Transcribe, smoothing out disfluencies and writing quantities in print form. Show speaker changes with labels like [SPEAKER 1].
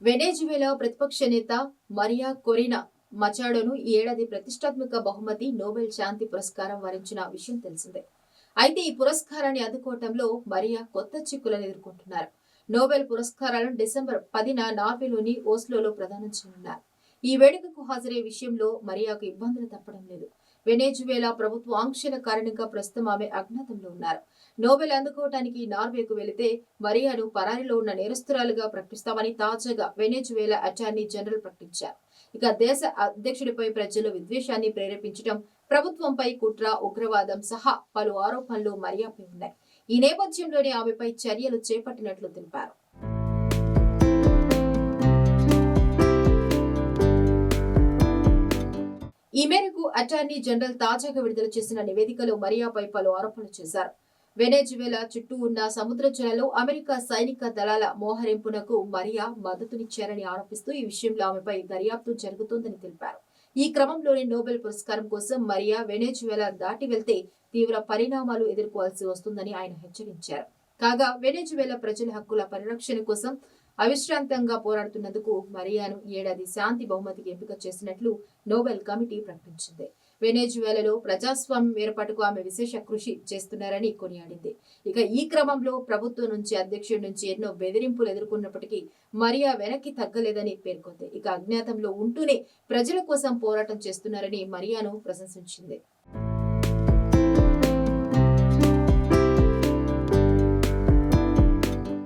[SPEAKER 1] వెనెజువేలా ప్రతిపక్ష నేత మరియా కొరినా మచాడోను ఈ ఏడాది ప్రతిష్టాత్మక బహుమతి నోబెల్ శాంతి పురస్కారం వరించిన విషయం తెలిసిందే. అయితే ఈ పురస్కారాన్ని అందుకోవటంలో మరియా కొత్త చిక్కులను ఎదుర్కొంటున్నారు. నోబెల్ పురస్కారాలను డిసెంబర్ 10న నార్వేలోని ఓస్లోలో ప్రదానం చేయనున్నారు. ఈ వేడుకకు హాజరయ్యే విషయంలో మరియాకు ఇబ్బందులు తప్పడం లేదు. వెనెజువేలా ప్రభుత్వ ఆంక్షల కారణంగా ప్రస్తుతం ఆమె అజ్ఞాతంలో ఉన్నారు. నోబెల్ అందుకోవటానికి నార్వేకు వెళితే మరియాను పరారీలో ఉన్న నేరస్తురాలుగా ప్రకటిస్తామని తాజాగా వెనెజువేలా అటార్నీ జనరల్ ప్రకటించారు. ఇక దేశ అధ్యక్షుడిపై ప్రజలు విద్వేషాన్ని ప్రేరేపించడం, ప్రభుత్వంపై కుట్ర, ఉగ్రవాదం సహా పలు ఆరోపణలు మరియాపై ఉన్నాయి. ఈ నేపథ్యంలోనే ఆమెపై చర్యలు చేపట్టినట్లు తెలిపారు. ఈ మేరకు అటార్నీ జనరల్ తాజాగా విడుదల చేసిన నివేదికలో మరియాపై పలు ఆరోపణలు చేశారు. వెనెజువేలా చుట్టూ ఉన్న సముద్ర జలాల్లో అమెరికా సైనిక దళాల మోహరింపునకు మరియా మద్దతునిచ్చారని ఆరోపిస్తూ ఈ విషయంలో ఆమెపై దర్యాప్తు జరుగుతోందని తెలిపారు. ఈ క్రమంలోనే నోబెల్ పురస్కారం కోసం మరియా వెనెజువేలా దాటి వెళ్తే తీవ్ర పరిణామాలు ఎదుర్కోవాల్సి వస్తుందని ఆయన హెచ్చరించారు. కాగా వెనెజువేలా ప్రజల హక్కుల పరిరక్షణ కోసం అవిశ్రాంతంగా పోరాడుతున్నందుకు మరియాను ఏడాది శాంతి బహుమతికి ఎంపిక చేసినట్లు నోబెల్ కమిటీ ప్రకటించింది. వెనెజువేలాలో ప్రజాస్వామ్యం ఏర్పాటుకు ఆమె విశేష కృషి చేస్తున్నారని కొనియాడింది. ఇక ఈ క్రమంలో ప్రభుత్వం నుంచి, అధ్యక్షుడి నుంచి ఎన్నో బెదిరింపులు ఎదుర్కొన్నప్పటికీ మరియా వెనక్కి తగ్గలేదని పేర్కొంది. ఇక అజ్ఞాతంలో ఉంటూనే ప్రజల కోసం పోరాటం చేస్తున్నారని మరియాను ప్రశంసించింది.